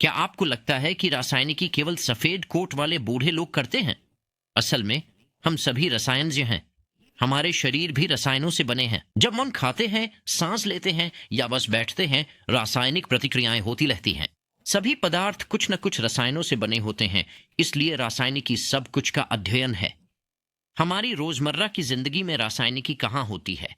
क्या आपको लगता है कि रासायनिकी केवल सफेद कोट वाले बूढ़े लोग करते हैं? असल में हम सभी रसायन जो हैं, हमारे शरीर भी रसायनों से बने हैं। जब हम खाते हैं, सांस लेते हैं या बस बैठते हैं, रासायनिक प्रतिक्रियाएं होती रहती हैं। सभी पदार्थ कुछ न कुछ रसायनों से बने होते हैं, इसलिए रासायनिकी सब कुछ का अध्ययन है। हमारी रोजमर्रा की जिंदगी में रासायनिकी कहाँ होती है?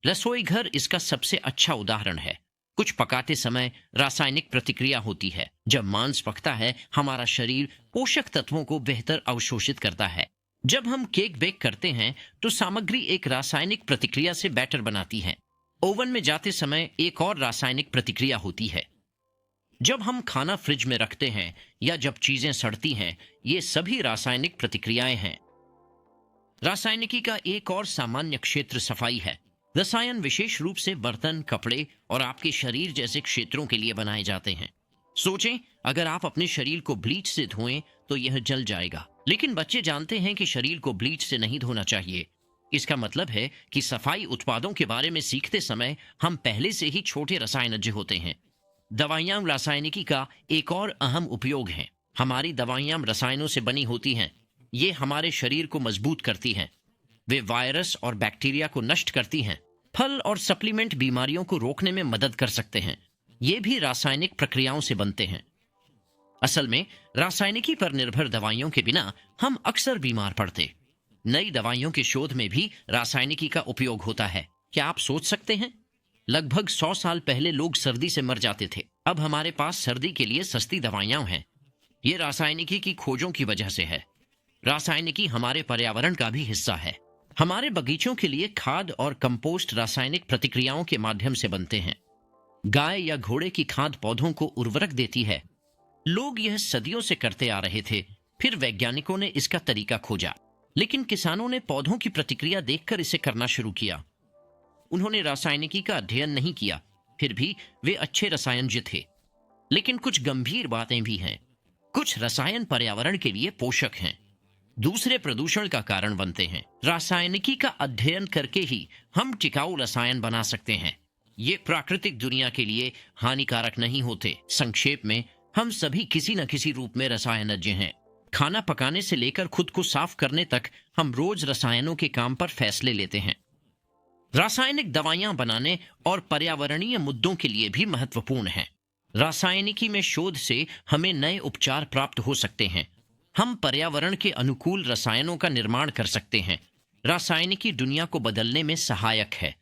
रसोई घर इसका सबसे अच्छा उदाहरण है। कुछ पकाते समय रासायनिक प्रतिक्रिया होती है। जब मांस पकता है, हमारा शरीर पोषक तत्वों को बेहतर अवशोषित करता है। जब हम केक बेक करते हैं तो सामग्री एक रासायनिक प्रतिक्रिया से बैटर बनाती है। ओवन में जाते समय एक और रासायनिक प्रतिक्रिया होती है। जब हम खाना फ्रिज में रखते हैं या जब चीजें सड़ती हैं, ये सभी रासायनिक प्रतिक्रियाएं हैं। रासायनिकी का एक और सामान्य क्षेत्र सफाई है। रसायन विशेष रूप से बर्तन, कपड़े और आपके शरीर जैसे क्षेत्रों के लिए बनाए जाते हैं। सोचें, अगर आप अपने शरीर को ब्लीच से धोएं तो यह जल जाएगा, लेकिन बच्चे जानते हैं कि शरीर को ब्लीच से नहीं धोना चाहिए। इसका मतलब है कि सफाई उत्पादों के बारे में सीखते समय हम पहले से ही छोटे रसायनज्ञ होते हैं। दवाइयां रासायनिकी का एक और अहम उपयोग है। हमारी दवाइयां रसायनों से बनी होती हैं। ये हमारे शरीर को मजबूत करती हैं। वे वायरस और बैक्टीरिया को नष्ट करती हैं। फल और सप्लीमेंट बीमारियों को रोकने में मदद कर सकते हैं। ये भी रासायनिक प्रक्रियाओं से बनते हैं। असल में रासायनिकी पर निर्भर दवाइयों के बिना हम अक्सर बीमार पड़ते। नई दवाइयों के शोध में भी रासायनिकी का उपयोग होता है। क्या आप सोच सकते हैं? लगभग 100 साल पहले लोग सर्दी से मर जाते थे। अब हमारे पास सर्दी के लिए सस्ती दवाइयां हैं। ये रासायनिकी की खोजों की वजह से है। रासायनिकी हमारे पर्यावरण का भी हिस्सा है। हमारे बगीचों के लिए खाद और कंपोस्ट रासायनिक प्रतिक्रियाओं के माध्यम से बनते हैं। गाय या घोड़े की खाद पौधों को उर्वरक देती है। लोग यह सदियों से करते आ रहे थे। फिर वैज्ञानिकों ने इसका तरीका खोजा, लेकिन किसानों ने पौधों की प्रतिक्रिया देखकर इसे करना शुरू किया। उन्होंने रासायनिकी का अध्ययन नहीं किया, फिर भी वे अच्छे रसायनज्ञ थे। लेकिन कुछ गंभीर बातें भी हैं। कुछ रसायन पर्यावरण के लिए पोषक हैं, दूसरे प्रदूषण का कारण बनते हैं। रासायनिकी का अध्ययन करके ही हम टिकाऊ रसायन बना सकते हैं। ये प्राकृतिक दुनिया के लिए हानिकारक नहीं होते। संक्षेप में, हम सभी किसी न किसी रूप में रसायनज्ञ हैं। खाना पकाने से लेकर खुद को साफ करने तक हम रोज रसायनों के काम पर फैसले लेते हैं। रासायनिक दवाइयां बनाने और पर्यावरणीय मुद्दों के लिए भी महत्वपूर्ण हैं। रासायनिकी में शोध से हमें नए उपचार प्राप्त हो सकते हैं। हम पर्यावरण के अनुकूल रसायनों का निर्माण कर सकते हैं। रासायनिकी दुनिया को बदलने में सहायक है।